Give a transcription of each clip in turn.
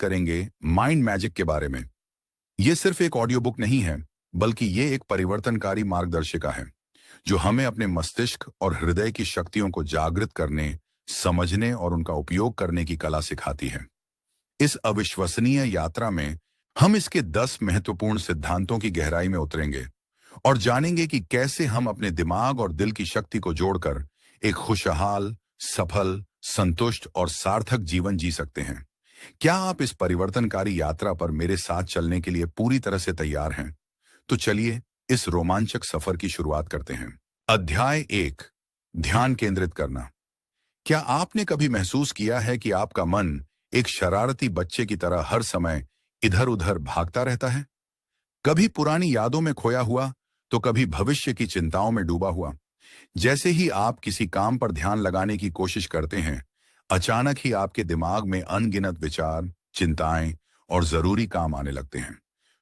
करेंगे mind magic के बारे में। ये सिर्फ एक ऑडियो बुक नहीं है, बल्कि ये एक परिवर्तनकारी मार्गदर्शिका है जो हमें अपने मस्तिष्क और हृदय की शक्तियों को जागृत करने, समझने और उनका उपयोग करने की कला सिखाती है। इस अविश्वसनीय यात्रा में हम इसके 10 महत्वपूर्ण सिद्धांतों की गहराई में उतरेंगे और जानेंगे कि कैसे हम अपने दिमाग और दिल की शक्ति को जोड़कर एक खुशहाल, सफल, संतुष्ट और सार्थक जीवन जी सकते हैं। क्या आप इस परिवर्तनकारी यात्रा पर मेरे साथ चलने के लिए पूरी तरह से तैयार हैं? तो चलिए इस रोमांचक सफर की शुरुआत करते हैं। अध्याय 1, ध्यान केंद्रित करना। क्या आपने कभी महसूस किया है कि आपका मन एक शरारती बच्चे की तरह हर समय इधर-उधर भागता रहता है? कभी पुरानी यादों में खोया हुआ, तो कभी भविष्य की चिंताओं में डूबा हुआ। जैसे ही आप किसी काम पर ध्यान लगाने की कोशिश करते हैं, अचानक ही आपके दिमाग में अनगिनत विचार, चिंताएं और जरूरी काम आने लगते हैं,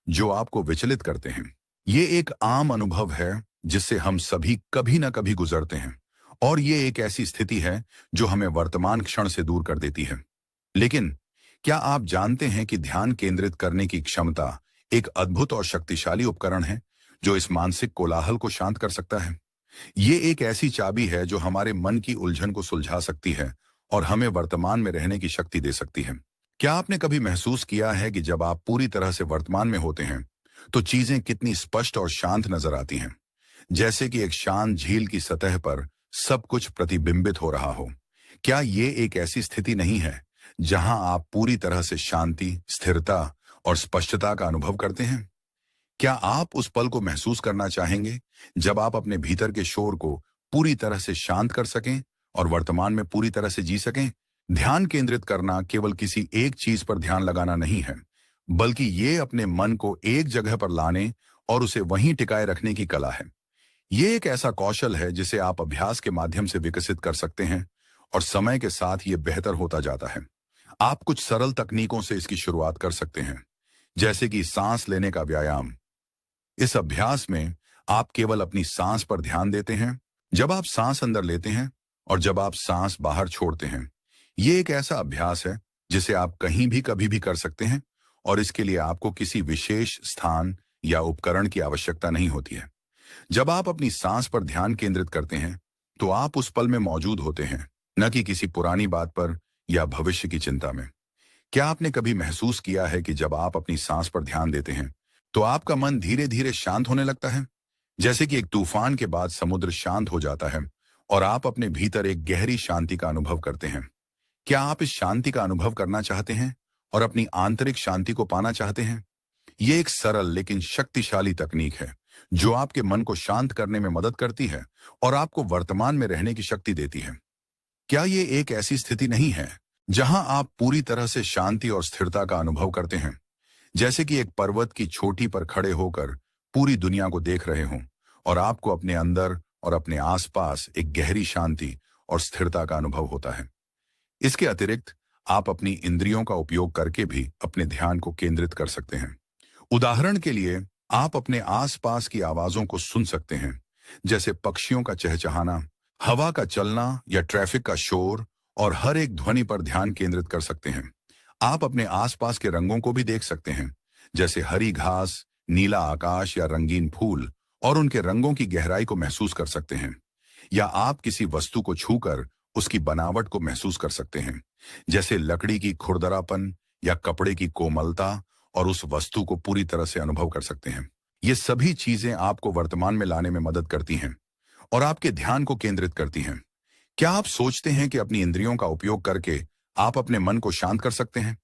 जो आपको विचलित करते हैं। ये एक आम अनुभव है जिससे हम सभी कभी ना कभी गुजरते हैं, और ये एक ऐसी स्थिति है जो हमें वर्तमान क्षण से दूर कर देती है। लेकिन क्या आप जानते हैं कि ध्यान केंद्रित करने की क्षमता एक अद्भुत और शक्तिशाली उपकरण है जो इस मानसिक कोलाहल को शांत कर सकता है? ये एक ऐसी चाबी है जो हमारे मन की उलझन को सुलझा सकती है और हमें वर्तमान में रहने की शक्ति दे सकती है। क्या आपने कभी महसूस किया है कि जब आप पूरी तरह से वर्तमान में होते हैं, तो चीजें कितनी स्पष्ट और शांत नजर आती हैं? जैसे कि एक शांत झील की सतह पर सब कुछ प्रतिबिंबित हो रहा हो। क्या ये एक ऐसी स्थिति नहीं है जहां आप पूरी तरह से शांति, स्थिरता और स्पष्टता का अनुभव करते हैं? क्या आप उस पल को महसूस करना चाहेंगे जब आप अपने भीतर के शोर को पूरी तरह से शांत कर सकें और वर्तमान में पूरी तरह से जी सकें? ध्यान केंद्रित करना केवल किसी एक चीज पर ध्यान लगाना नहीं है, बल्कि ये अपने मन को एक जगह पर लाने और उसे वहीं टिकाए रखने की कला है। ये एक ऐसा कौशल है जिसे आप अभ्यास के माध्यम से विकसित कर सकते हैं, और समय के साथ ये बेहतर होता जाता है। आप कुछ सरल तकनीकों से इसकी शुरुआत कर सकते हैं, जैसे कि सांस लेने का व्यायाम। इस अभ्यास में आप केवल अपनी सांस पर ध्यान देते हैं, जब आप सांस अंदर लेते हैं और जब आप सांस बाहर छोड़ते हैं। ये एक ऐसा अभ्यास है जिसे आप कहीं भी कभी भी कर सकते हैं, और इसके लिए आपको किसी विशेष स्थान या उपकरण की आवश्यकता नहीं होती है। जब आप अपनी सांस पर ध्यान केंद्रित करते हैं, तो आप उस पल में मौजूद होते हैं, न कि किसी पुरानी बात पर या भविष्य की चिंता में। क्या आपने कभी महसूस किया है कि जब आप अपनी सांस पर ध्यान देते हैं, तो आपका मन धीरे धीरे शांत होने लगता है? जैसे कि एक तूफान के बाद समुद्र शांत हो जाता है और आप अपने भीतर एक गहरी शांति का अनुभव करते हैं। क्या आप इस शांति का अनुभव करना चाहते हैं और अपनी आंतरिक शांति को पाना चाहते हैं? ये एक सरल लेकिन शक्तिशाली तकनीक है जो आपके मन को शांत करने में मदद करती है और आपको वर्तमान में रहने की शक्ति देती है। क्या ये एक ऐसी स्थिति नहीं है जहां आप पूरी तरह से शांति और स्थिरता का अनुभव करते हैं, जैसे कि एक पर्वत की चोटी पर खड़े होकर पूरी दुनिया को देख रहे हों और आपको अपने अंदर और अपने आसपास एक गहरी शांति और स्थिरता का अनुभव होता है? इसके अतिरिक्त आप अपनी इंद्रियों का उपयोग करके भी अपने ध्यान को केंद्रित कर सकते हैं। उदाहरण के लिए, आप अपने आसपास की आवाजों को सुन सकते हैं, जैसे पक्षियों का चहचहाना, हवा का चलना या ट्रैफिक का शोर, और हर एक ध्वनि पर ध्यान केंद्रित कर सकते हैं। आप अपने आसपास के रंगों को भी देख सकते हैं, जैसे हरी घास, नीला आकाश या रंगीन फूल, और उनके रंगों की गहराई को महसूस कर सकते हैं। या आप किसी वस्तु को छूकर उसकी बनावट को महसूस कर सकते हैं, जैसे लकड़ी की खुरदरापन या कपड़े की कोमलता, और उस वस्तु को पूरी तरह से अनुभव कर सकते हैं। ये सभी चीजें आपको वर्तमान में लाने में मदद करती हैं और आपके ध्यान को केंद्रित करती हैं। क्या आप सोचते हैं कि अपनी इंद्रियों का उपयोग करके आप अपने मन को शांत कर सकते हैं,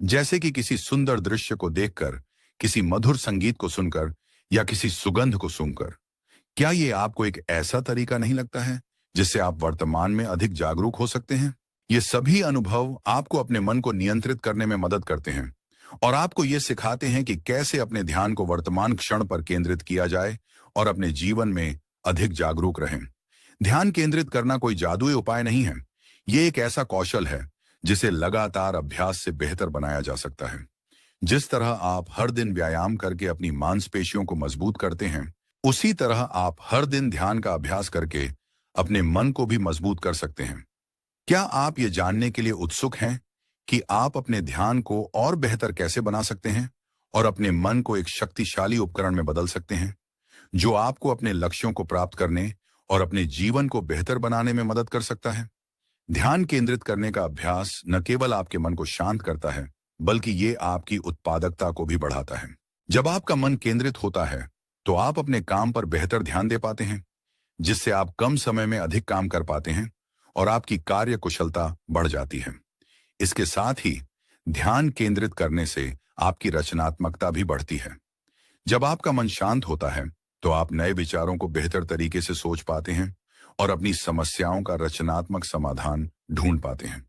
जैसे कि किसी सुंदर दृश्य को देखकर, किसी मधुर संगीत को सुनकर या किसी सुगंध को सूंघकर? क्या ये आपको एक ऐसा तरीका नहीं लगता है जिससे आप वर्तमान में अधिक जागरूक हो सकते हैं? ये सभी अनुभव आपको अपने मन को नियंत्रित करने में मदद करते हैं और आपको ये सिखाते हैं कि कैसे अपने ध्यान को वर्तमान क्षण पर केंद्रित किया जाए और अपने जीवन में अधिक जागरूक रहें। ध्यान केंद्रित करना कोई जादुई उपाय नहीं है। ये एक ऐसा कौशल है जिसे लगातार अभ्यास से बेहतर बनाया जा सकता है। जिस तरह आप हर दिन व्यायाम करके अपनी मांसपेशियों को मजबूत करते हैं, उसी तरह आप हर दिन ध्यान का अभ्यास करके अपने मन को भी मजबूत कर सकते हैं। क्या आप ये जानने के लिए उत्सुक हैं कि आप अपने ध्यान को और बेहतर कैसे बना सकते हैं और अपने मन को एक शक्तिशाली उपकरण में बदल सकते हैं, जो आपको अपने लक्ष्यों को प्राप्त करने और अपने जीवन को बेहतर बनाने में मदद कर सकता है। ध्यान केंद्रित करने का अभ्यास न केवल आपके मन को शांत करता है, बल्कि ये आपकी उत्पादकता को भी बढ़ाता है। जब आपका मन केंद्रित होता है, तो आप अपने काम पर बेहतर ध्यान दे पाते हैं, जिससे आप कम समय में अधिक काम कर पाते हैं और आपकी कार्य कुशलता बढ़ जाती है। इसके साथ ही ध्यान केंद्रित करने से आपकी रचनात्मकता भी बढ़ती है। जब आपका मन शांत होता है, तो आप नए विचारों को बेहतर तरीके से सोच पाते हैं और अपनी समस्याओं का रचनात्मक समाधान ढूंढ पाते हैं।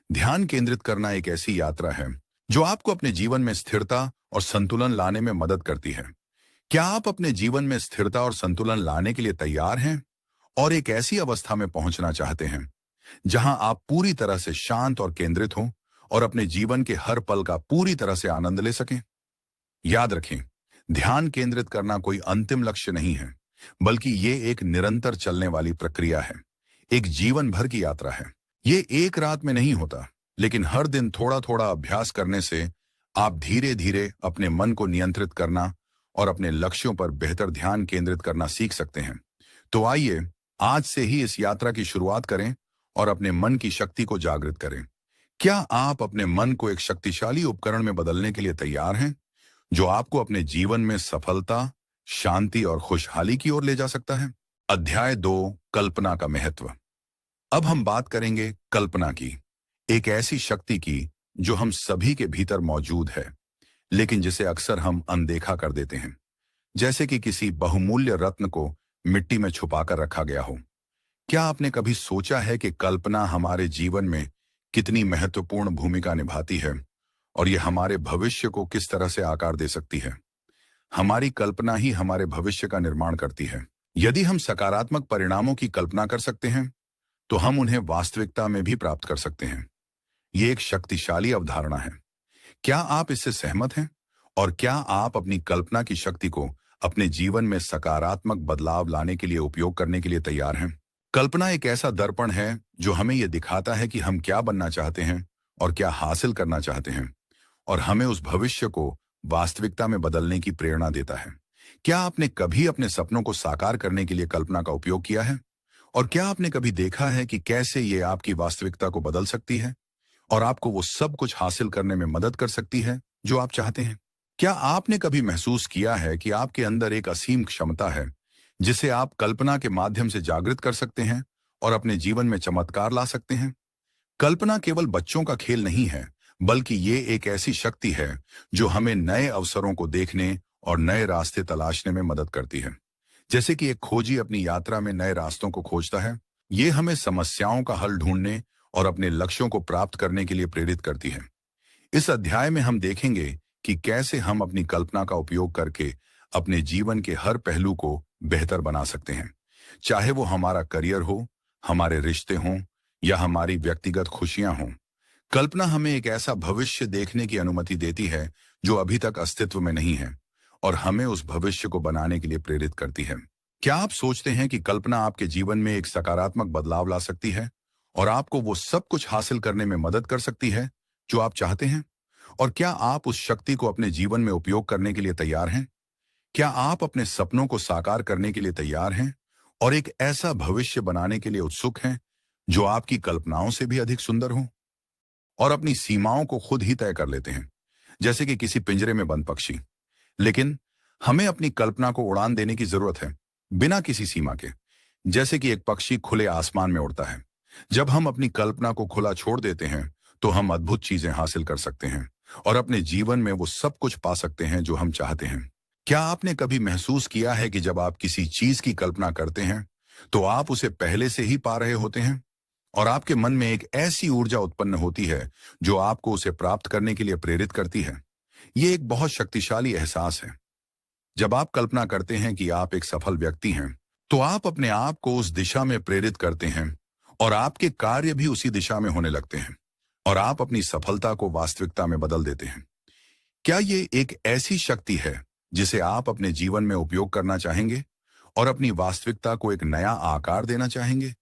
ध्यान केंद्रित करना एक ऐसी यात्रा है जो आपको अपने जीवन में स्थिरता और संतुलन लाने में मदद करती है। क्या आप अपने जीवन में स्थिरता और संतुलन लाने के लिए तैयार हैं और एक ऐसी अवस्था में पहुंचना चाहते हैं जहां आप पूरी तरह से शांत और केंद्रित हों और अपने जीवन के हर पल का पूरी तरह से आनंद ले सकें? याद रखें, ध्यान केंद्रित करना कोई अंतिम लक्ष्य नहीं है, बल्कि ये एक निरंतर चलने वाली प्रक्रिया है, एक जीवन भर की यात्रा है। ये एक रात में नहीं होता, लेकिन हर दिन थोड़ा थोड़ा अभ्यास करने से आप धीरे धीरे अपने मन को नियंत्रित करना और अपने लक्ष्यों पर बेहतर ध्यान केंद्रित करना सीख सकते हैं। तो आइए आज से ही इस यात्रा की शुरुआत करें और अपने मन की शक्ति को जागृत करें। क्या आप अपने मन को एक शक्तिशाली उपकरण में बदलने के लिए तैयार हैं, जो आपको अपने जीवन में सफलता, शांति और खुशहाली की ओर ले जा सकता है? अध्याय 2, कल्पना का महत्व। अब हम बात करेंगे कल्पना की, एक ऐसी शक्ति की जो हम सभी के भीतर मौजूद है, लेकिन जिसे अक्सर हम अनदेखा कर देते हैं, जैसे कि किसी बहुमूल्य रत्न को मिट्टी में छुपाकर रखा गया हो। क्या आपने कभी सोचा है कि कल्पना हमारे जीवन में कितनी महत्वपूर्ण भूमिका निभाती है और यह हमारे भविष्य को किस तरह से आकार दे सकती है? हमारी कल्पना ही हमारे भविष्य का निर्माण करती है। यदि हम सकारात्मक परिणामों की कल्पना कर सकते हैं, तो हम उन्हें वास्तविकता में भी प्राप्त कर सकते हैं। ये एक शक्तिशाली अवधारणा है। क्या आप इससे सहमत हैं? और क्या आप अपनी कल्पना की शक्ति को अपने जीवन में सकारात्मक बदलाव लाने के लिए उपयोग करने के लिए तैयार हैं? कल्पना एक ऐसा दर्पण है जो हमें यह दिखाता है कि हम क्या बनना चाहते हैं और क्या हासिल करना चाहते हैं, और हमें उस भविष्य को वास्तविकता में बदलने की प्रेरणा देता है। क्या आपने कभी अपने सपनों को साकार करने के लिए कल्पना का उपयोग किया है? और क्या आपने कभी देखा है कि कैसे ये आपकी वास्तविकता को बदल सकती है और आपको वो सब कुछ हासिल करने में मदद कर सकती है जो आप चाहते हैं? क्या आपने कभी महसूस किया है कि आपके अंदर एक असीम क्षमता है जिसे आप कल्पना के माध्यम से जागृत कर सकते हैं और अपने जीवन में चमत्कार ला सकते हैं? कल्पना केवल बच्चों का खेल नहीं है, बल्कि ये एक ऐसी शक्ति है जो हमें नए अवसरों को देखने और नए रास्ते तलाशने में मदद करती है। जैसे कि एक खोजी अपनी यात्रा में नए रास्तों को खोजता है, ये हमें समस्याओं का हल ढूंढने और अपने लक्ष्यों को प्राप्त करने के लिए प्रेरित करती है। इस अध्याय में हम देखेंगे कि कैसे हम अपनी कल्पना का उपयोग करके अपने जीवन के हर पहलू को बेहतर बना सकते हैं, चाहे वो हमारा करियर हो, हमारे रिश्ते हों या हमारी व्यक्तिगत खुशियां हों। कल्पना हमें एक ऐसा भविष्य देखने की अनुमति देती है जो अभी तक अस्तित्व में नहीं है, और हमें उस भविष्य को बनाने के लिए प्रेरित करती है। क्या आप सोचते हैं कि कल्पना आपके जीवन में एक सकारात्मक बदलाव ला सकती है और आपको वो सब कुछ हासिल करने में मदद कर सकती है जो आप चाहते हैं? और क्या आप उस शक्ति को अपने जीवन में उपयोग करने के लिए तैयार हैं? क्या आप अपने सपनों को साकार करने के लिए तैयार हैं और एक ऐसा भविष्य बनाने के लिए उत्सुक हैं जो आपकी कल्पनाओं से भी अधिक सुंदर हो? और अपनी सीमाओं को खुद ही तय कर लेते हैं, जैसे कि किसी पिंजरे में बंद पक्षी। लेकिन हमें अपनी कल्पना को उड़ान देने की जरूरत है, बिना किसी सीमा के, जैसे कि एक पक्षी खुले आसमान में उड़ता है। जब हम अपनी कल्पना को खुला छोड़ देते हैं, तो हम अद्भुत चीजें हासिल कर सकते हैं और अपने जीवन में वो सब कुछ पा सकते हैं जो हम चाहते हैं। क्या आपने कभी महसूस किया है कि जब आप किसी चीज की कल्पना करते हैं, तो आप उसे पहले से ही पा रहे होते हैं और आपके मन में एक ऐसी ऊर्जा उत्पन्न होती है जो आपको उसे प्राप्त करने के लिए प्रेरित करती है? ये एक बहुत शक्तिशाली एहसास है। जब आप कल्पना करते हैं कि आप एक सफल व्यक्ति हैं, तो आप अपने आप को उस दिशा में प्रेरित करते हैं और आपके कार्य भी उसी दिशा में होने लगते हैं और आप अपनी सफलता को वास्तविकता में बदल देते हैं। क्या ये एक ऐसी शक्ति है जिसे आप अपने जीवन में उपयोग करना चाहेंगे और अपनी वास्तविकता को एक नया आकार देना चाहेंगे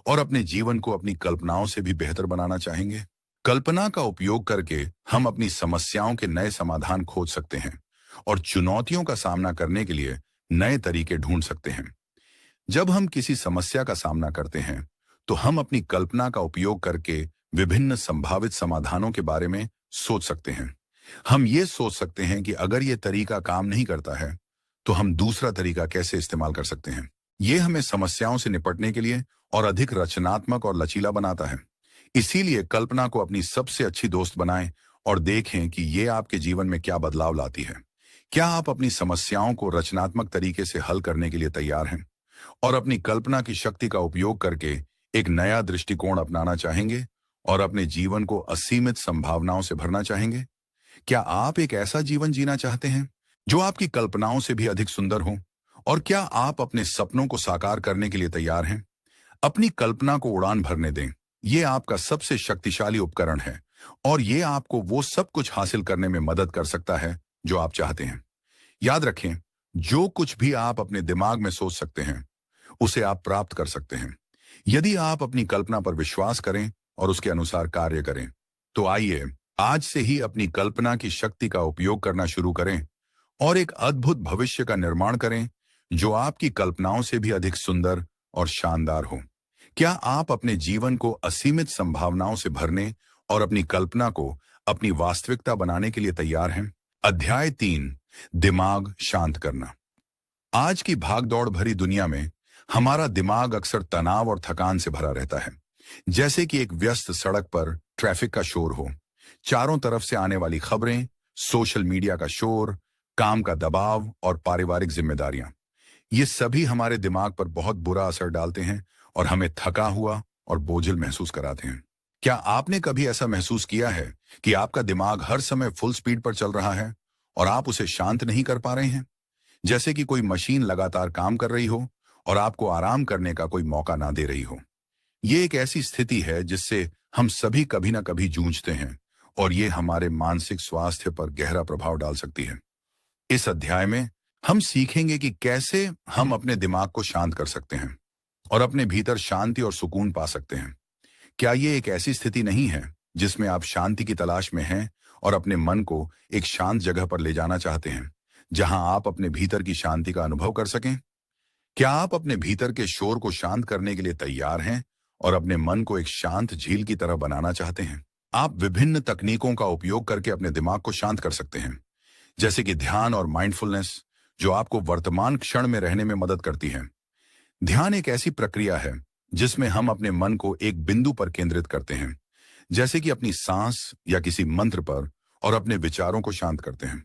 और अपने जीवन को अपनी कल्पनाओं से भी बेहतर बनाना चाहेंगे? कल्पना का उपयोग करके हम अपनी समस्याओं के नए समाधान खोज सकते हैं और चुनौतियों का सामना करने के लिए नए तरीके ढूंढ सकते हैं। जब हम किसी समस्या का सामना करते हैं, तो हम अपनी कल्पना का उपयोग करके विभिन्न संभावित समाधानों के बारे में सोच सकते हैं। हम ये सोच सकते हैं कि अगर ये तरीका काम नहीं करता है, तो हम दूसरा तरीका कैसे इस्तेमाल कर सकते हैं। ये हमें समस्याओं से निपटने के लिए और अधिक रचनात्मक और लचीला बनाता है। इसीलिए कल्पना को अपनी सबसे अच्छी दोस्त बनाएं और देखें कि ये आपके जीवन में क्या बदलाव लाती है। क्या आप अपनी समस्याओं को रचनात्मक तरीके से हल करने के लिए तैयार हैं और अपनी कल्पना की शक्ति का उपयोग करके एक नया दृष्टिकोण अपनाना चाहेंगे और अपने जीवन को असीमित संभावनाओं से भरना चाहेंगे? क्या आप एक ऐसा जीवन जीना चाहते हैं जो आपकी कल्पनाओं से भी अधिक सुंदर हो? और क्या आप अपने सपनों को साकार करने के लिए तैयार हैं? अपनी कल्पना को उड़ान भरने दें। ये आपका सबसे शक्तिशाली उपकरण है और ये आपको वो सब कुछ हासिल करने में मदद कर सकता है जो आप चाहते हैं। याद रखें, जो कुछ भी आप अपने दिमाग में सोच सकते हैं, उसे आप प्राप्त कर सकते हैं, यदि आप अपनी कल्पना पर विश्वास करें और उसके अनुसार कार्य करें। तो आइए आज से ही अपनी कल्पना की शक्ति का उपयोग करना शुरू करें और एक अद्भुत भविष्य का निर्माण करें जो आपकी कल्पनाओं से भी अधिक सुंदर और शानदार हो। क्या आप अपने जीवन को असीमित संभावनाओं से भरने और अपनी कल्पना को अपनी वास्तविकता बनाने के लिए तैयार हैं? अध्याय 3, दिमाग शांत करना। आज की भागदौड़ भरी दुनिया में हमारा दिमाग अक्सर तनाव और थकान से भरा रहता है। जैसे कि एक व्यस्त सड़क पर ट्रैफिक का शोर हो, चारों तरफ से आने वाली खबरें, सोशल मीडिया का शोर, काम का दबाव और पारिवारिक जिम्मेदारियां, ये सभी हमारे दिमाग पर बहुत बुरा असर डालते हैं और हमें थका हुआ और बोझिल महसूस कराते हैं। क्या आपने कभी ऐसा महसूस किया है कि आपका दिमाग हर समय फुल स्पीड पर चल रहा है और आप उसे शांत नहीं कर पा रहे हैं? जैसे कि कोई मशीन लगातार काम कर रही हो और आपको आराम करने का कोई मौका ना दे रही हो। ये एक ऐसी स्थिति है जिससे हम सभी कभी ना कभी जूझते हैं और ये हमारे मानसिक स्वास्थ्य पर गहरा प्रभाव डाल सकती है। इस अध्याय में हम सीखेंगे कि कैसे हम अपने दिमाग को शांत कर सकते हैं और अपने भीतर शांति और सुकून पा सकते हैं। क्या ये एक ऐसी स्थिति नहीं है जिसमें आप शांति की तलाश में हैं और अपने मन को एक शांत जगह पर ले जाना चाहते हैं, जहां आप अपने भीतर की शांति का अनुभव कर सकें? क्या आप अपने भीतर के शोर को शांत करने के लिए तैयार हैं और अपने मन को एक शांत झील की तरह बनाना चाहते हैं? आप विभिन्न तकनीकों का उपयोग करके अपने दिमाग को शांत कर सकते हैं, जैसे कि ध्यान और माइंडफुलनेस, जो आपको वर्तमान क्षण में रहने में मदद करती है। ध्यान एक ऐसी प्रक्रिया है जिसमें हम अपने मन को एक बिंदु पर केंद्रित करते हैं, जैसे कि अपनी सांस या किसी मंत्र पर, और अपने विचारों को शांत करते हैं।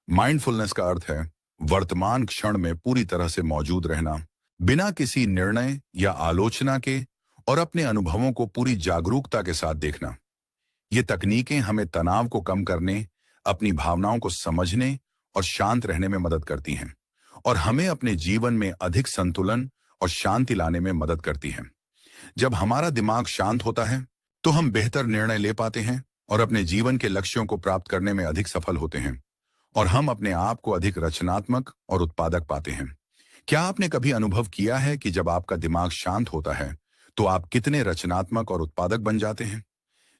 माइंडफुलनेस का अर्थ है वर्तमान क्षण में पूरी तरह से मौजूद रहना, बिना किसी निर्णय या आलोचना के, और अपने अनुभवों को पूरी जागरूकता के साथ देखना। ये तकनीकें हमें तनाव को कम करने, अपनी भावनाओं को समझने और शांत रहने में मदद करती हैं और हमें अपने जीवन में अधिक संतुलन और शांति लाने में मदद करती हैं। जब हमारा दिमाग शांत होता है, तो हम बेहतर निर्णय ले पाते हैं और अपने जीवन के लक्ष्यों को प्राप्त करने में अधिक सफल होते हैं और हम अपने आप को अधिक रचनात्मक और उत्पादक पाते हैं। क्या आपने कभी अनुभव किया है कि जब आपका दिमाग शांत होता है, तो आप कितने रचनात्मक और उत्पादक बन जाते हैं?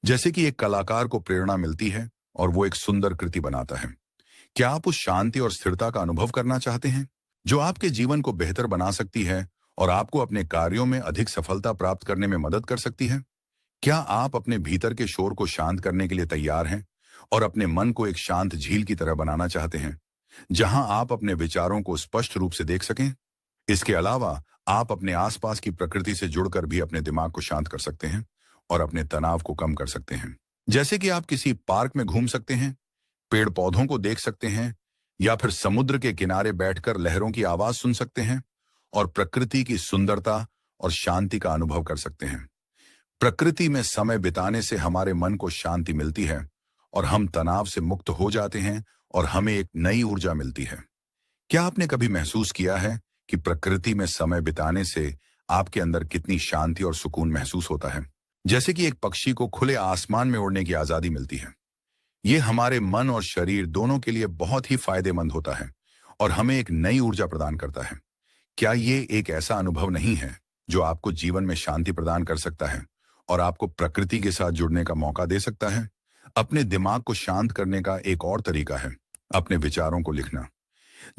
जैसे कि एक कलाकार को प्रेरणा मिलती है और वो एक सुंदर कृति बनाता है। क्या आप उस शांति और स्थिरता का अनुभव करना चाहते हैं, जो आपके जीवन को बेहतर बना सकती है और आपको अपने कार्यों में अधिक सफलता प्राप्त करने में मदद कर सकती है? क्या आप अपने भीतर के शोर को शांत करने के लिए तैयार हैं और अपने मन को एक शांत झील की तरह बनाना चाहते हैं, जहां आप अपने विचारों को स्पष्ट रूप से देख सकें? इसके अलावा आप अपने आसपास की प्रकृति से जुड़कर भी अपने दिमाग को शांत कर सकते हैं और अपने तनाव को कम कर सकते हैं। जैसे कि आप किसी पार्क में घूम सकते हैं, पेड़ पौधों को देख सकते हैं, या फिर समुद्र के किनारे बैठकर लहरों की आवाज सुन सकते हैं और प्रकृति की सुंदरता और शांति का अनुभव कर सकते हैं। प्रकृति में समय बिताने से हमारे मन को शांति मिलती है और हम तनाव से मुक्त हो जाते हैं और हमें एक नई ऊर्जा मिलती है। क्या आपने कभी महसूस किया है कि प्रकृति में समय बिताने से आपके अंदर कितनी शांति और सुकून महसूस होता है? जैसे कि एक पक्षी को खुले आसमान में उड़ने की आजादी मिलती है। ये हमारे मन और शरीर दोनों के लिए बहुत ही फायदेमंद होता है और हमें एक नई ऊर्जा प्रदान करता है। क्या ये एक ऐसा अनुभव नहीं है जो आपको जीवन में शांति प्रदान कर सकता है और आपको प्रकृति के साथ जुड़ने का मौका दे सकता है। अपने दिमाग को शांत करने का एक और तरीका है अपने विचारों को लिखना।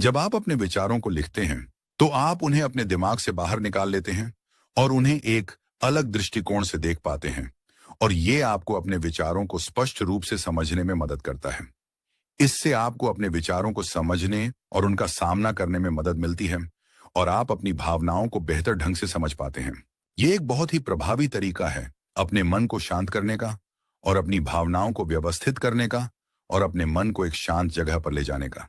जब आप अपने विचारों को लिखते हैं तो आप उन्हें अपने दिमाग से बाहर निकाल लेते हैं और उन्हें एक अलग दृष्टिकोण से देख पाते हैं, और ये आपको अपने विचारों को स्पष्ट रूप से समझने में मदद करता है। इससे आपको अपने विचारों को समझने और उनका सामना करने में मदद मिलती है, और आप अपनी भावनाओं को बेहतर ढंग से समझ पाते हैं। ये एक बहुत ही प्रभावी तरीका है अपने मन को शांत करने का, और अपनी भावनाओं को व्यवस्थित करने का, और अपने मन को एक शांत जगह पर ले जाने का।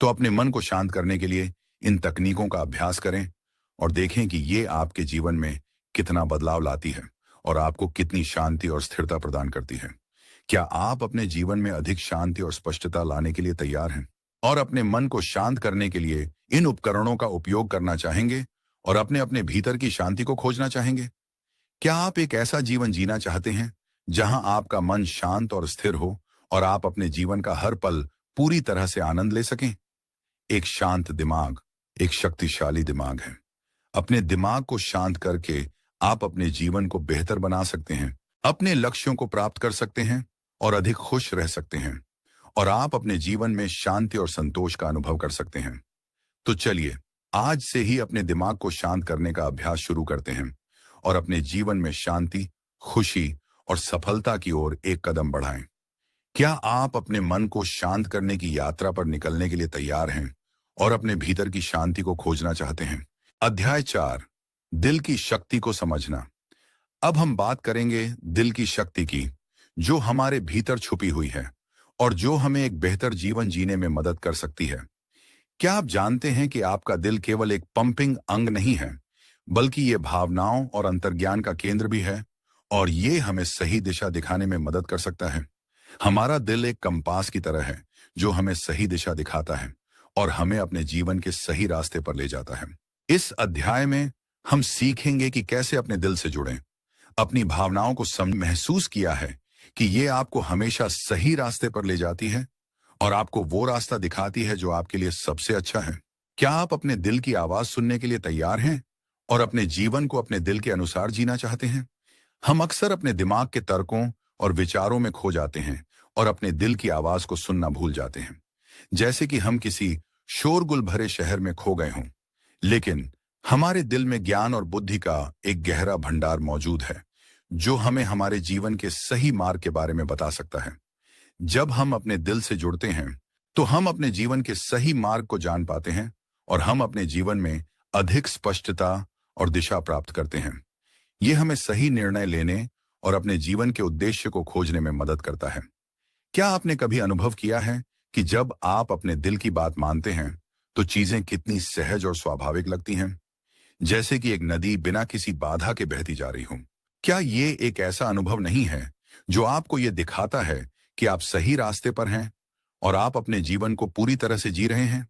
तो अपने मन को शांत करने के लिए इन तकनीकों का अभ्यास करें और देखें कि ये आपके जीवन में कितना बदलाव लाती है और आपको कितनी शांति और स्थिरता प्रदान करती है। क्या आप अपने जीवन में अधिक शांति और स्पष्टता लाने के लिए तैयार हैं और अपने मन को शांत करने के लिए इन उपकरणों का उपयोग करना चाहेंगे और अपने अपने भीतर की शांति को खोजना चाहेंगे? क्या आप एक ऐसा जीवन जीना चाहते हैं जहां आपका मन शांत और स्थिर हो और आप अपने जीवन का हर पल पूरी तरह से आनंद ले सकें? एक शांत दिमाग एक शक्तिशाली दिमाग है। अपने दिमाग को शांत करके आप अपने जीवन को बेहतर बना सकते हैं, अपने लक्ष्यों को प्राप्त कर सकते हैं और अधिक खुश रह सकते हैं, और आप अपने जीवन में शांति और संतोष का अनुभव कर सकते हैं। तो चलिए आज से ही अपने दिमाग को शांत करने का अभ्यास शुरू करते हैं और अपने जीवन में शांति, खुशी और सफलता की ओर एक कदम बढ़ाएं। क्या आप अपने मन को शांत करने की यात्रा पर निकलने के लिए तैयार हैं और अपने भीतर की शांति को खोजना चाहते हैं? अध्याय 4, दिल की शक्ति को समझना। अब हम बात करेंगे दिल की शक्ति की, जो हमारे भीतर छुपी हुई है और जो हमें एक बेहतर जीवन जीने में मदद कर सकती है। क्या आप जानते हैं कि आपका दिल केवल एक पंपिंग अंग नहीं है, बल्कि ये भावनाओं और अंतर्ज्ञान का केंद्र भी है, और ये हमें सही दिशा दिखाने में मदद कर सकता है। हमारा दिल एक कंपास की तरह है जो हमें सही दिशा दिखाता है और हमें अपने जीवन के सही रास्ते पर ले जाता है। इस अध्याय में हम सीखेंगे कि कैसे अपने दिल से जुड़ें, अपनी भावनाओं को महसूस किया है कि ये आपको हमेशा सही रास्ते पर ले जाती है और आपको वो रास्ता दिखाती है जो आपके लिए सबसे अच्छा है। क्या आप अपने दिल की आवाज सुनने के लिए तैयार हैं और अपने जीवन को अपने दिल के अनुसार जीना चाहते हैं? हम अक्सर अपने दिमाग के तर्कों और विचारों में खो जाते हैं और अपने दिल की आवाज को सुनना भूल जाते हैं, जैसे कि हम किसी शोरगुल भरे शहर में खो गए हों। लेकिन हमारे दिल में ज्ञान और बुद्धि का एक गहरा भंडार मौजूद है जो हमें हमारे जीवन के सही मार्ग के बारे में बता सकता है। जब हम अपने दिल से जुड़ते हैं तो हम अपने जीवन के सही मार्ग को जान पाते हैं और हम अपने जीवन में अधिक स्पष्टता और दिशा प्राप्त करते हैं। ये हमें सही निर्णय लेने और अपने जीवन के उद्देश्य को खोजने में मदद करता है। क्या आपने कभी अनुभव किया है कि जब आप अपने दिल की बात मानते हैं तो चीजें कितनी सहज और स्वाभाविक लगती हैं, जैसे कि एक नदी बिना किसी बाधा के बहती जा रही हो? क्या ये एक ऐसा अनुभव नहीं है जो आपको ये दिखाता है कि आप सही रास्ते पर हैं और आप अपने जीवन को पूरी तरह से जी रहे हैं,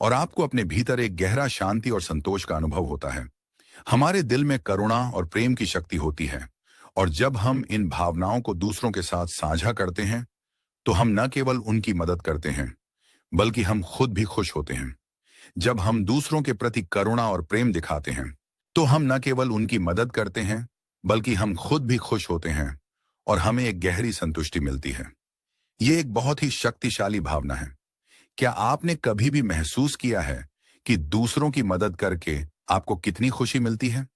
और आपको अपने भीतर एक गहरा शांति और संतोष का अनुभव होता है? हमारे दिल में करुणा और प्रेम की शक्ति होती है, और जब हम इन भावनाओं को दूसरों के साथ साझा करते हैं तो हम न केवल उनकी मदद करते हैं बल्कि हम खुद भी खुश होते हैं। जब हम दूसरों के प्रति करुणा और प्रेम दिखाते हैं तो हम न केवल उनकी मदद करते हैं बल्कि हम खुद भी खुश होते हैं और हमें एक गहरी संतुष्टि मिलती है। ये एक बहुत ही शक्तिशाली भावना है। क्या आपने कभी भी महसूस किया है कि दूसरों की मदद करके आपको कितनी खुशी मिलती है?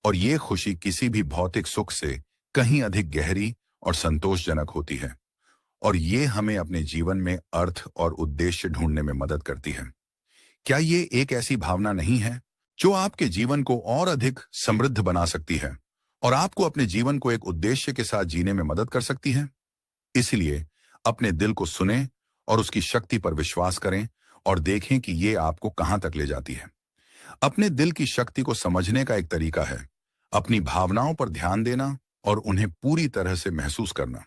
और ये खुशी किसी भी भौतिक सुख से कहीं अधिक गहरी और संतोषजनक होती है, और ये हमें अपने जीवन में अर्थ और उद्देश्य ढूंढने में मदद करती है। क्या ये एक ऐसी भावना नहीं है जो आपके जीवन को और अधिक समृद्ध बना सकती है और आपको अपने जीवन को एक उद्देश्य के साथ जीने में मदद कर सकती है? इसलिए अपने दिल को सुनें और उसकी शक्ति पर विश्वास करें और देखें कि ये आपको कहां तक ले जाती है। अपने दिल की शक्ति को समझने का एक तरीका है अपनी भावनाओं पर ध्यान देना और उन्हें पूरी तरह से महसूस करना।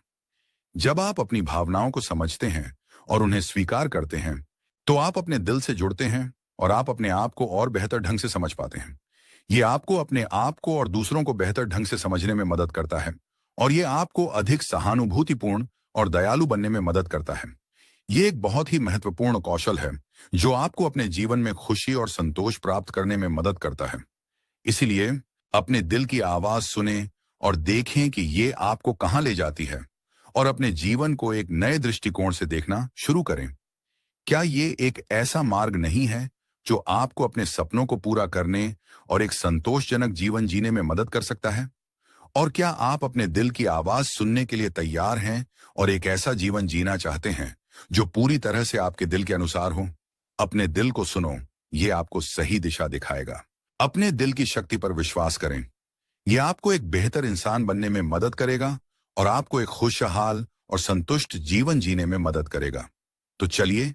जब आप अपनी भावनाओं को समझते हैं और उन्हें स्वीकार करते हैं तो आप अपने दिल से जुड़ते हैं और आप अपने आप को और बेहतर ढंग से समझ पाते हैं। ये आपको अपने आप को और दूसरों को बेहतर ढंग से समझने में मदद करता है, और ये आपको अधिक सहानुभूतिपूर्ण और दयालु बनने में मदद करता है। ये एक बहुत ही महत्वपूर्ण कौशल है जो आपको अपने जीवन में खुशी और संतोष प्राप्त करने में मदद करता है। इसीलिए अपने दिल की आवाज सुने और देखें कि ये आपको कहां ले जाती है और अपने जीवन को एक नए दृष्टिकोण से देखना शुरू करें। क्या ये एक ऐसा मार्ग नहीं है जो आपको अपने सपनों को पूरा करने और एक संतोषजनक जीवन जीने में मदद कर सकता है? और क्या आप अपने दिल की आवाज सुनने के लिए तैयार हैं और एक ऐसा जीवन जीना चाहते हैं जो पूरी तरह से आपके दिल के अनुसार हो? अपने दिल को सुनो, ये आपको सही दिशा दिखाएगा। अपने दिल की शक्ति पर विश्वास करें। यह आपको एक बेहतर इंसान बनने में मदद करेगा और आपको एक खुशहाल और संतुष्ट जीवन जीने में मदद करेगा। तो चलिए,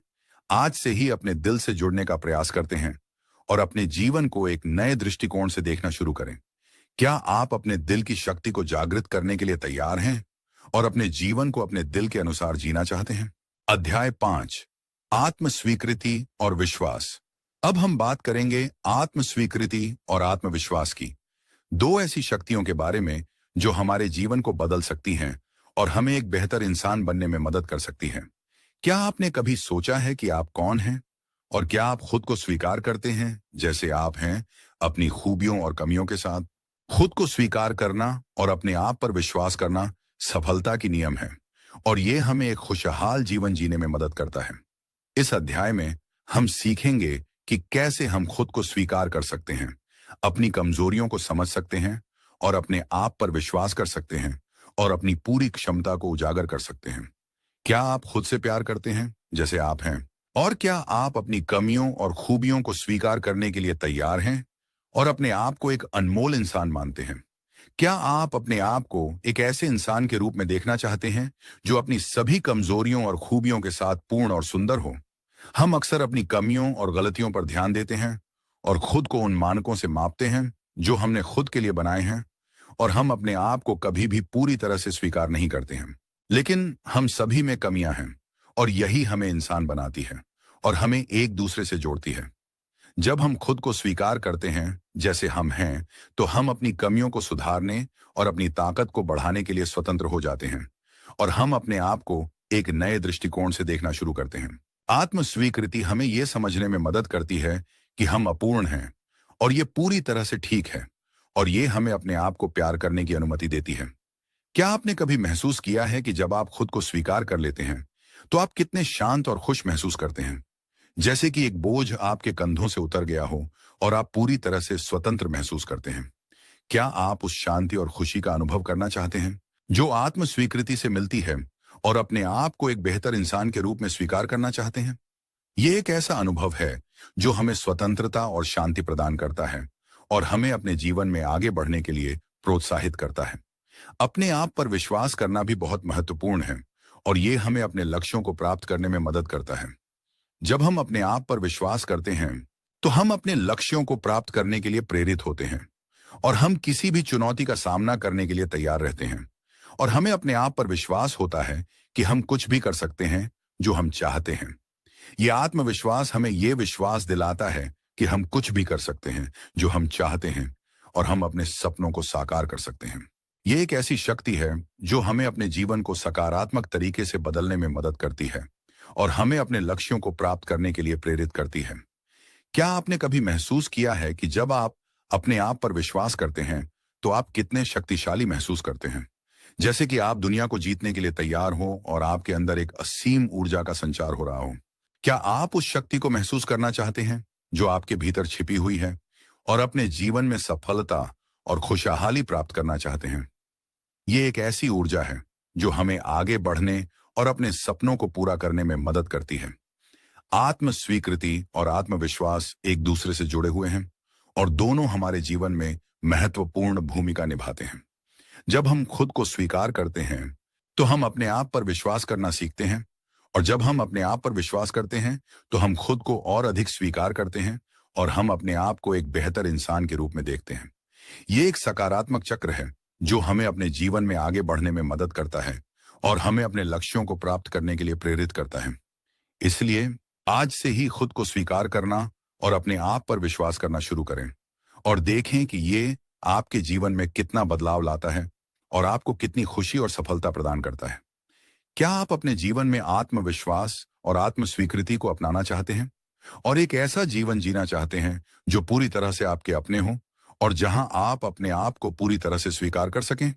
आज से ही अपने दिल से जुड़ने का प्रयास करते हैं और अपने जीवन को एक नए दृष्टिकोण से देखना शुरू करें। क्या आप अपने दिल की शक्ति को जागृत करने के लिए तैयार हैं और अपने जीवन को अपने दिल के अनुसार जीना चाहते हैं? अध्याय 5, आत्म स्वीकृति और विश्वास। अब हम बात करेंगे आत्म स्वीकृति और आत्मविश्वास की, दो ऐसी शक्तियों के बारे में जो हमारे जीवन को बदल सकती हैं और हमें एक बेहतर इंसान बनने में मदद कर सकती हैं। क्या आपने कभी सोचा है कि आप कौन हैं और क्या आप खुद को स्वीकार करते हैं जैसे आप हैं, अपनी खूबियों और कमियों के साथ? खुद को स्वीकार करना और अपने आप पर विश्वास करना सफलता की नियम है और ये हमें एक खुशहाल जीवन जीने में मदद करता है। इस अध्याय में हम सीखेंगे कि कैसे हम खुद को स्वीकार कर सकते हैं, अपनी कमजोरियों को समझ सकते हैं और अपने आप पर विश्वास कर सकते हैं और अपनी पूरी क्षमता को उजागर कर सकते हैं। क्या आप खुद से प्यार करते हैं जैसे आप हैं? और क्या आप अपनी कमियों और खूबियों को स्वीकार करने के लिए तैयार हैं और अपने आप को एक अनमोल इंसान मानते हैं? क्या आप अपने आप को एक ऐसे इंसान के रूप में देखना चाहते हैं जो अपनी सभी कमजोरियों और खूबियों के साथ पूर्ण और सुंदर हो? हम अक्सर अपनी कमियों और गलतियों पर ध्यान देते हैं और खुद को उन मानकों से मापते हैं जो हमने खुद के लिए बनाए हैं, और हम अपने आप को कभी भी पूरी तरह से स्वीकार नहीं करते हैं। लेकिन हम सभी में कमियां हैं और यही हमें इंसान बनाती है और हमें एक दूसरे से जोड़ती है। जब हम खुद को स्वीकार करते हैं जैसे हम हैं, तो हम अपनी कमियों को सुधारने और अपनी ताकत को बढ़ाने के लिए स्वतंत्र हो जाते हैं और हम अपने आप को एक नए दृष्टिकोण से देखना शुरू करते हैं। आत्म स्वीकृति हमें यह समझने में मदद करती है कि हम अपूर्ण हैं और ये पूरी तरह से ठीक है, और ये हमें अपने आप को प्यार करने की अनुमति देती है। क्या आपने कभी महसूस किया है कि जब आप खुद को स्वीकार कर लेते हैं तो आप कितने शांत और खुश महसूस करते हैं, जैसे कि एक बोझ आपके कंधों से उतर गया हो और आप पूरी तरह से स्वतंत्र महसूस करते हैं? क्या आप उस शांति और खुशी का अनुभव करना चाहते हैं जो आत्म स्वीकृति से मिलती है और अपने आप को एक बेहतर इंसान के रूप में स्वीकार करना चाहते हैं? ये एक ऐसा अनुभव है जो हमें स्वतंत्रता और शांति प्रदान करता है और हमें अपने जीवन में आगे बढ़ने के लिए प्रोत्साहित करता है। अपने आप पर विश्वास करना भी बहुत महत्वपूर्ण है और ये हमें अपने लक्ष्यों को प्राप्त करने में मदद करता है। जब हम अपने आप पर विश्वास करते हैं तो हम अपने लक्ष्यों को प्राप्त करने के लिए प्रेरित होते हैं और हम किसी भी चुनौती का सामना करने के लिए तैयार रहते हैं, और हमें अपने आप पर विश्वास होता है कि हम कुछ भी कर सकते हैं जो हम चाहते हैं। यह आत्मविश्वास हमें यह विश्वास दिलाता है कि हम कुछ भी कर सकते हैं जो हम चाहते हैं और हम अपने सपनों को साकार कर सकते हैं। यह एक ऐसी शक्ति है जो हमें अपने जीवन को सकारात्मक तरीके से बदलने में मदद करती है और हमें अपने लक्ष्यों को प्राप्त करने के लिए प्रेरित करती है। क्या आपने कभी महसूस किया है कि जब आप अपने आप पर विश्वास करते हैं तो आप कितने शक्तिशाली महसूस करते हैं, जैसे कि आप दुनिया को जीतने के लिए तैयार हो और आपके अंदर एक असीम ऊर्जा का संचार हो रहा हो? क्या आप उस शक्ति को महसूस करना चाहते हैं जो आपके भीतर छिपी हुई है और अपने जीवन में सफलता और खुशहाली प्राप्त करना चाहते हैं? ये एक ऐसी ऊर्जा है जो हमें आगे बढ़ने और अपने सपनों को पूरा करने में मदद करती है। आत्म स्वीकृति और आत्मविश्वास एक दूसरे से जुड़े हुए हैं और दोनों हमारे जीवन में महत्वपूर्ण भूमिका निभाते हैं। जब हम खुद को स्वीकार करते हैं तो हम अपने आप पर विश्वास करना सीखते हैं, और जब हम अपने आप पर विश्वास करते हैं तो हम खुद को और अधिक स्वीकार करते हैं और हम अपने आप को एक बेहतर इंसान के रूप में देखते हैं। ये एक सकारात्मक चक्र है जो हमें अपने जीवन में आगे बढ़ने में मदद करता है और हमें अपने लक्ष्यों को प्राप्त करने के लिए प्रेरित करता है। इसलिए आज से ही खुद को स्वीकार करना और अपने आप पर विश्वास करना शुरू करें और देखें कि ये आपके जीवन में कितना बदलाव लाता है और आपको कितनी खुशी और सफलता प्रदान करता है। क्या आप अपने जीवन में आत्मविश्वास और आत्म स्वीकृति को अपनाना चाहते हैं और एक ऐसा जीवन जीना चाहते हैं जो पूरी तरह से आपके अपने हो और जहां आप अपने आप को पूरी तरह से स्वीकार कर सकें।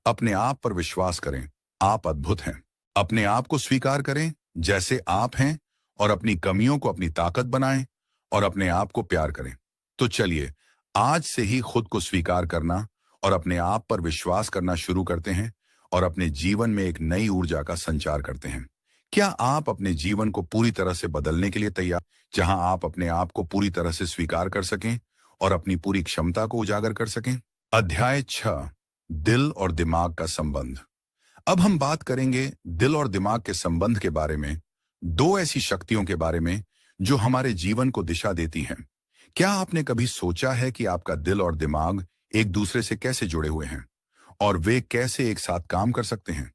अपने आप पर विश्वास करें, आप अद्भुत हैं। अपने आप को स्वीकार करें जैसे आप हैं, और अपनी कमियों को अपनी ताकत बनाएं और अपने आप को प्यार करें। तो चलिए, आज से ही खुद को स्वीकार करना और अपने आप पर विश्वास करना शुरू करते हैं और अपने जीवन में एक नई ऊर्जा का संचार करते हैं। क्या आप अपने जीवन को पूरी तरह से बदलने के लिए तैयार, जहां आप अपने आप को पूरी तरह से स्वीकार कर सकें और अपनी पूरी क्षमता को उजागर कर सकें? अध्याय 6, दिल और दिमाग का संबंध। अब हम बात करेंगे दिल और दिमाग के संबंध के बारे में, दो ऐसी शक्तियों के बारे में जो हमारे जीवन को दिशा देती हैं। क्या आपने कभी सोचा है कि आपका दिल और दिमाग एक दूसरे से कैसे जुड़े हुए हैं और वे कैसे एक साथ काम कर सकते हैं?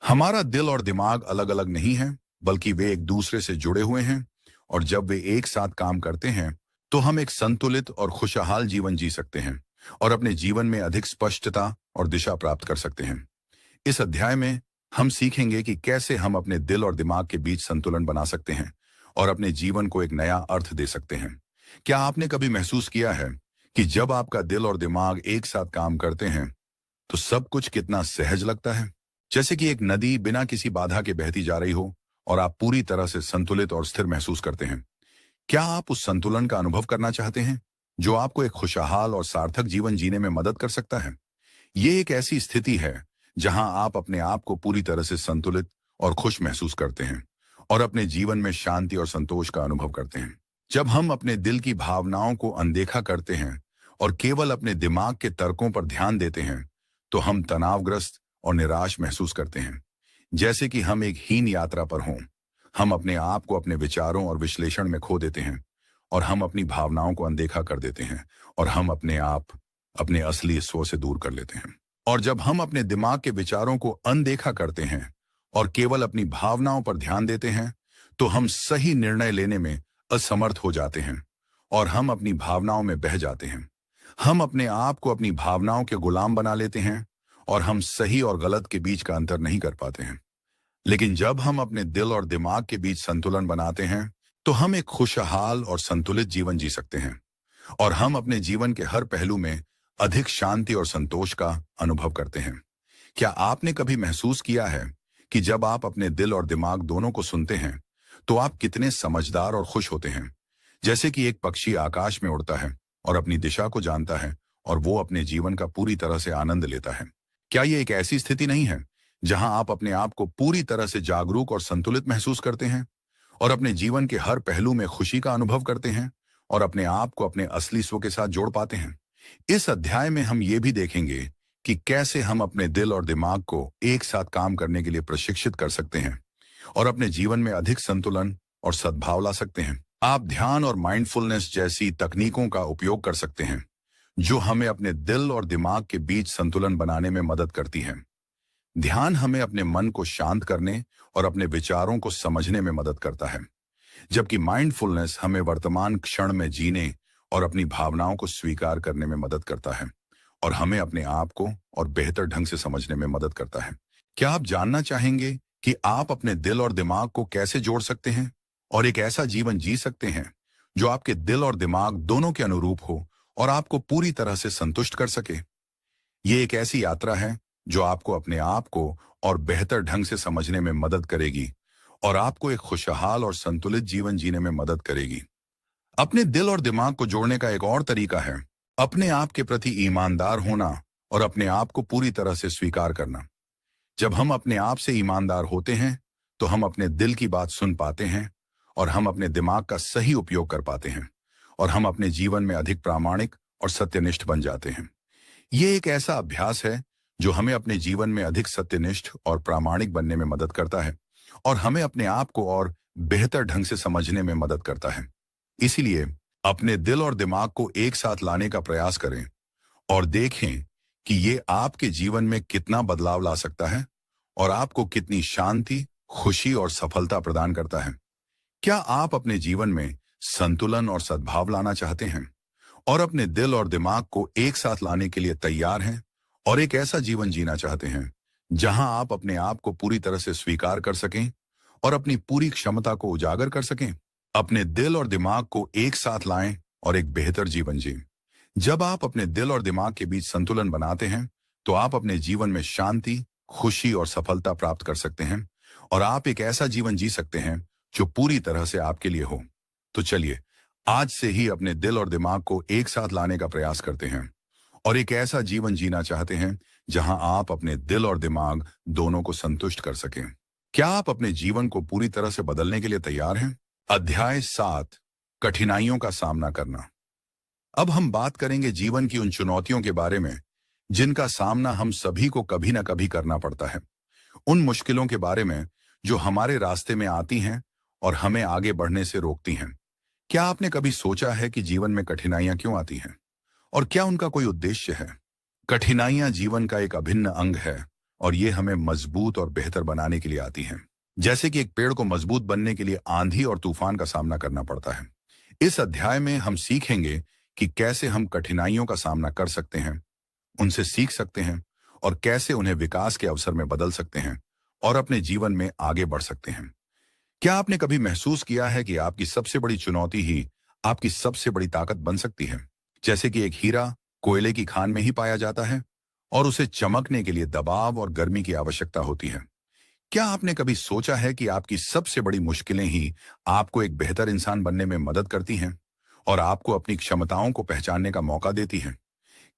हमारा दिल और दिमाग अलग अलग नहीं है, बल्कि वे एक दूसरे से जुड़े हुए हैं, और जब वे एक साथ काम करते हैं तो हम एक संतुलित और खुशहाल जीवन जी सकते हैं और अपने जीवन में अधिक स्पष्टता और दिशा प्राप्त कर सकते हैं। इस अध्याय में हम सीखेंगे कि कैसे हम अपने दिल और दिमाग के बीच संतुलन बना सकते हैं और अपने जीवन को एक नया अर्थ दे सकते हैं। क्या आपने कभी महसूस किया है कि जब आपका दिल और दिमाग एक साथ काम करते हैं तो सब कुछ कितना सहज लगता है? जैसे कि एक नदी बिना किसी बाधा के बहती जा रही हो और आप पूरी तरह से संतुलित और स्थिर महसूस करते हैं। क्या आप उस संतुलन का अनुभव करना चाहते हैं जो आपको एक खुशहाल और सार्थक जीवन जीने में मदद कर सकता है? ये एक ऐसी स्थिति है जहां आप अपने आप को पूरी तरह से संतुलित और खुश महसूस करते हैं और अपने जीवन में शांति और संतोष का अनुभव करते हैं। जब हम अपने दिल की भावनाओं को अनदेखा करते हैं और केवल अपने दिमाग के तर्कों पर ध्यान देते हैं, तो हम तनावग्रस्त और निराश महसूस करते हैं, जैसे कि हम एक हीन यात्रा पर हों। हम अपने आप को अपने विचारों और विश्लेषण में खो देते हैं और हम अपनी भावनाओं को अनदेखा कर देते हैं और हम अपने आप अपने असली स्व से दूर कर लेते हैं। और जब हम अपने दिमाग के विचारों को अनदेखा करते हैं और केवल अपनी भावनाओं पर ध्यान देते हैं, तो हम सही निर्णय लेने में असमर्थ हो जाते हैं और हम अपनी भावनाओं में बह जाते हैं। हम अपने आप को अपनी भावनाओं के गुलाम बना लेते हैं और हम सही और गलत के बीच का अंतर नहीं कर पाते हैं। लेकिन जब हम अपने दिल और दिमाग के बीच संतुलन बनाते हैं, तो हम एक खुशहाल और संतुलित जीवन जी सकते हैं और हम अपने जीवन के हर पहलू में अधिक शांति और संतोष का अनुभव करते हैं। क्या आपने कभी महसूस किया है कि जब आप अपने दिल और दिमाग दोनों को सुनते हैं, तो आप कितने समझदार और खुश होते हैं? जैसे कि एक पक्षी आकाश में उड़ता है और अपनी दिशा को जानता है और वो अपने जीवन का पूरी तरह से आनंद लेता है। क्या ये एक ऐसी स्थिति नहीं है जहां आप अपने आप को पूरी तरह से जागरूक और संतुलित महसूस करते हैं और अपने जीवन के हर पहलू में खुशी का अनुभव करते हैं और अपने आप को अपने असली स्व के साथ जोड़ पाते हैं? इस अध्याय में हम ये भी देखेंगे कि कैसे हम अपने दिल और दिमाग को एक साथ काम करने के लिए प्रशिक्षित कर सकते हैं और अपने जीवन में अधिक संतुलन और सद्भाव ला सकते हैं। आप ध्यान और माइंडफुलनेस जैसी तकनीकों का उपयोग कर सकते हैं जो हमें अपने दिल और दिमाग के बीच संतुलन बनाने में मदद करती हैं। ध्यान हमें अपने मन को शांत करने और अपने विचारों को समझने में मदद करता है, जबकि माइंडफुलनेस हमें वर्तमान क्षण में जीने और अपनी भावनाओं को स्वीकार करने में मदद करता है और हमें अपने आप को और बेहतर ढंग से समझने में मदद करता है। क्या आप जानना चाहेंगे कि आप अपने दिल और दिमाग को कैसे जोड़ सकते हैं और एक ऐसा जीवन जी सकते हैं जो आपके दिल और दिमाग दोनों के अनुरूप हो और आपको पूरी तरह से संतुष्ट कर सके? ये एक ऐसी यात्रा है जो आपको अपने आप को और बेहतर ढंग से समझने में मदद करेगी और आपको एक खुशहाल और संतुलित जीवन जीने में मदद करेगी। अपने दिल और दिमाग को जोड़ने का एक और तरीका है अपने आप के प्रति ईमानदार होना और अपने आप को पूरी तरह से स्वीकार करना। जब हम अपने आप से ईमानदार होते हैं, तो हम अपने दिल की बात सुन पाते हैं और हम अपने दिमाग का सही उपयोग कर पाते हैं और हम अपने जीवन में अधिक प्रामाणिक और सत्यनिष्ठ बन जाते हैं। ये एक ऐसा अभ्यास है जो हमें अपने जीवन में अधिक सत्यनिष्ठ और प्रामाणिक बनने में मदद करता है और हमें अपने आप को और बेहतर ढंग से समझने में मदद करता है। इसीलिए अपने दिल और दिमाग को एक साथ लाने का प्रयास करें और देखें कि ये आपके जीवन में कितना बदलाव ला सकता है और आपको कितनी शांति, खुशी और सफलता प्रदान करता है। क्या आप अपने जीवन में संतुलन और सद्भाव लाना चाहते हैं और अपने दिल और दिमाग को एक साथ लाने के लिए तैयार हैं और एक ऐसा जीवन जीना चाहते हैं जहां आप अपने आप को पूरी तरह से स्वीकार कर सकें और अपनी पूरी क्षमता को उजागर कर सकें? अपने दिल और दिमाग को एक साथ लाएं और एक बेहतर जीवन जिएं, जब आप अपने दिल और दिमाग के बीच संतुलन बनाते हैं, तो आप अपने जीवन में शांति, खुशी और सफलता प्राप्त कर सकते हैं और आप एक ऐसा जीवन जी सकते हैं जो पूरी तरह से आपके लिए हो। तो चलिए, आज से ही अपने दिल और दिमाग को एक साथ लाने का प्रयास करते हैं और एक ऐसा जीवन जीना चाहते हैं जहां आप अपने दिल और दिमाग दोनों को संतुष्ट कर सकें। क्या आप अपने जीवन को पूरी तरह से बदलने के लिए तैयार हैं? अध्याय 7, कठिनाइयों का सामना करना। अब हम बात करेंगे जीवन की उन चुनौतियों के बारे में जिनका सामना हम सभी को कभी ना कभी करना पड़ता है। उन मुश्किलों के बारे में जो हमारे रास्ते में आती हैं और हमें आगे बढ़ने से रोकती हैं। क्या आपने कभी सोचा है कि जीवन में कठिनाइयां क्यों आती हैं और क्या उनका कोई उद्देश्य है? कठिनाइयां जीवन का एक अभिन्न अंग है और ये हमें मजबूत और बेहतर बनाने के लिए आती हैं। जैसे कि एक पेड़ को मजबूत बनने के लिए आंधी और तूफान का सामना करना पड़ता है। इस अध्याय में हम सीखेंगे कि कैसे हम कठिनाइयों का सामना कर सकते हैं, उनसे सीख सकते हैं और कैसे उन्हें विकास के अवसर में बदल सकते हैं और अपने जीवन में आगे बढ़ सकते हैं। क्या आपने कभी महसूस किया है कि आपकी सबसे बड़ी चुनौती ही आपकी सबसे बड़ी ताकत बन सकती है? जैसे कि एक हीरा कोयले की खान में ही पाया जाता है और उसे चमकने के लिए दबाव और गर्मी की आवश्यकता होती है। क्या आपने कभी सोचा है कि आपकी सबसे बड़ी मुश्किलें ही आपको एक बेहतर इंसान बनने में मदद करती हैं और आपको अपनी क्षमताओं को पहचानने का मौका देती हैं?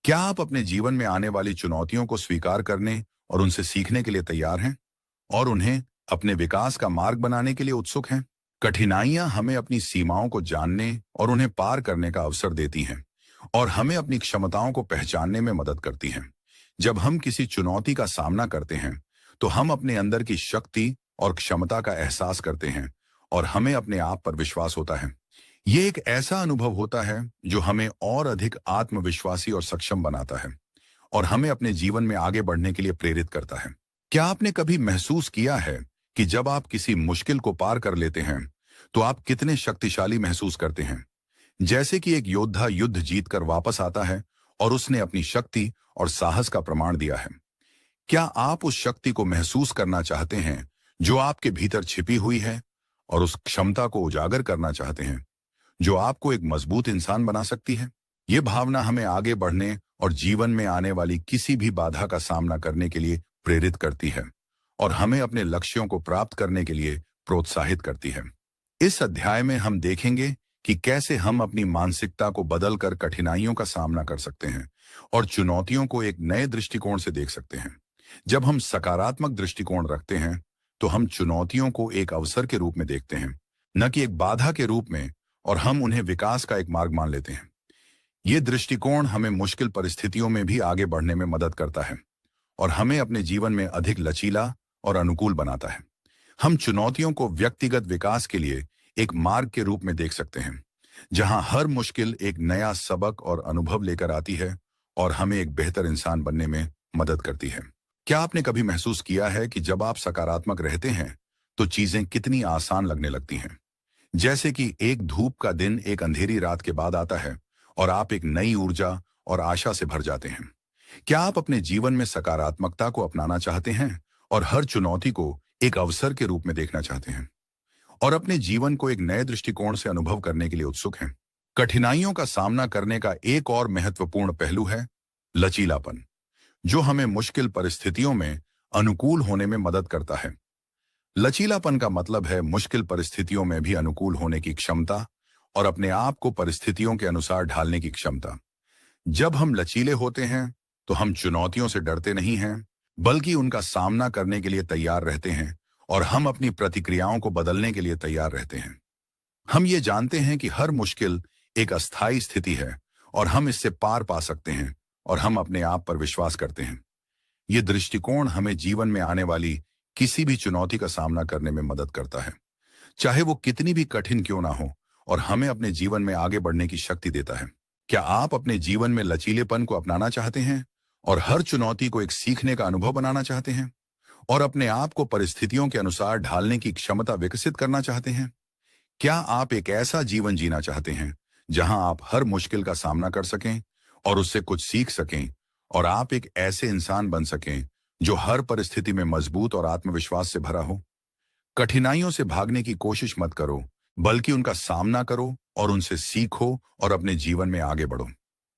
क्या आप अपने जीवन में आने वाली चुनौतियों को स्वीकार करने और उनसे सीखने के लिए तैयार हैं और उन्हें अपने विकास का मार्ग बनाने के लिए उत्सुक हैं? कठिनाइयां हमें अपनी सीमाओं को जानने और उन्हें पार करने का अवसर देती हैं और हमें अपनी क्षमताओं को पहचानने में मदद करती हैं। जब हम किसी चुनौती का सामना करते हैं, तो हम अपने अंदर की शक्ति और क्षमता का एहसास करते हैं और हमें अपने आप पर विश्वास होता है। ये एक ऐसा अनुभव होता है जो हमें और अधिक आत्मविश्वासी और सक्षम बनाता है और हमें अपने जीवन में आगे बढ़ने के लिए प्रेरित करता है। क्या आपने कभी महसूस किया है कि जब आप किसी मुश्किल को पार कर लेते हैं, तो आप कितने शक्तिशाली महसूस करते हैं? जैसे कि एक योद्धा युद्ध जीतकर वापस आता है और उसने अपनी शक्ति और साहस का प्रमाण दिया है। क्या आप उस शक्ति को महसूस करना चाहते हैं जो आपके भीतर छिपी हुई है और उस क्षमता को उजागर करना चाहते हैं जो आपको एक मजबूत इंसान बना सकती है? ये भावना हमें आगे बढ़ने और जीवन में आने वाली किसी भी बाधा का सामना करने के लिए प्रेरित करती है और हमें अपने लक्ष्यों को प्राप्त करने के लिए प्रोत्साहित करती है। इस अध्याय में हम देखेंगे कि कैसे हम अपनी मानसिकता को बदलकर कठिनाइयों का सामना कर सकते हैं और चुनौतियों को एक नए दृष्टिकोण से देख सकते हैं। जब हम सकारात्मक दृष्टिकोण रखते हैं, तो हम चुनौतियों को एक अवसर के रूप में देखते हैं, न कि एक बाधा के रूप में, और हम उन्हें विकास का एक मार्ग मान लेते हैं। ये दृष्टिकोण हमें मुश्किल परिस्थितियों में भी आगे बढ़ने में मदद करता है और हमें अपने जीवन में अधिक लचीला और अनुकूल बनाता है। हम चुनौतियों को व्यक्तिगत विकास के लिए एक मार्ग के रूप में देख सकते हैं, जहां हर मुश्किल एक नया सबक और अनुभव लेकर आती है और हमें एक बेहतर इंसान बनने में मदद करती है। क्या आपने कभी महसूस किया है कि जब आप सकारात्मक रहते हैं, तो चीजें कितनी आसान लगने लगती हैं? जैसे कि एक धूप का दिन एक अंधेरी रात के बाद आता है और आप एक नई ऊर्जा और आशा से भर जाते हैं। क्या आप अपने जीवन में सकारात्मकता को अपनाना चाहते हैं और हर चुनौती को एक अवसर के रूप में देखना चाहते हैं और अपने जीवन को एक नए दृष्टिकोण से अनुभव करने के लिए उत्सुक हैं? कठिनाइयों का सामना करने का एक और महत्वपूर्ण पहलू है लचीलापन, जो हमें मुश्किल परिस्थितियों में अनुकूल होने में मदद करता है। लचीलापन का मतलब है मुश्किल परिस्थितियों में भी अनुकूल होने की क्षमता और अपने आप को परिस्थितियों के अनुसार ढालने की क्षमता। जब हम लचीले होते हैं, तो हम चुनौतियों से डरते नहीं हैं, बल्कि उनका सामना करने के लिए तैयार रहते हैं और हम अपनी प्रतिक्रियाओं को बदलने के लिए तैयार रहते हैं। हम ये जानते हैं कि हर मुश्किल एक अस्थायी स्थिति है और हम इससे पार पा सकते हैं और हम अपने आप पर विश्वास करते हैं। ये दृष्टिकोण हमें जीवन में आने वाली किसी भी चुनौती का सामना करने में मदद करता है, चाहे वो कितनी भी कठिन क्यों ना हो, और हमें अपने जीवन में आगे बढ़ने की शक्ति देता है। क्या आप अपने जीवन में लचीलेपन को अपनाना चाहते हैं और हर चुनौती को एक सीखने का अनुभव बनाना चाहते हैं और अपने आप को परिस्थितियों के अनुसार ढालने की क्षमता विकसित करना चाहते हैं? क्या आप एक ऐसा जीवन जीना चाहते हैं जहां आप हर मुश्किल का सामना कर सकें और उससे कुछ सीख सकें और आप एक ऐसे इंसान बन सकें जो हर परिस्थिति में मजबूत और आत्मविश्वास से भरा हो? कठिनाइयों से भागने की कोशिश मत करो, बल्कि उनका सामना करो और उनसे सीखो और अपने जीवन में आगे बढ़ो।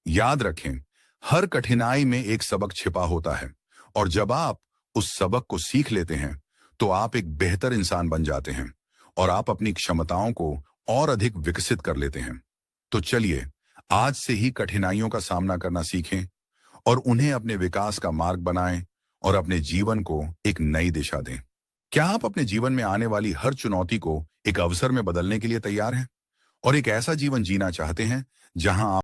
याद रखें, हर कठिनाई में एक सबक छिपा होता है, और जब आप उस सबक को सीख लेते हैं तो आप एक बेहतर इंसान बन जाते हैं और आप अपनी क्षमताओं को और अधिक विकसित कर लेते हैं। तो चलिए, आज से ही कठिनाइयों का सामना करना सीखें और उन्हें अपने विकास का मार्ग बनाएं और अपने जीवन को एक नई दिशा दें। क्या आप अपने जीवन में आने वाली हर चुनौती को एक अवसर में बदलने के लिए तैयार हैं और एक ऐसा जीवन जीना चाहते हैं जहां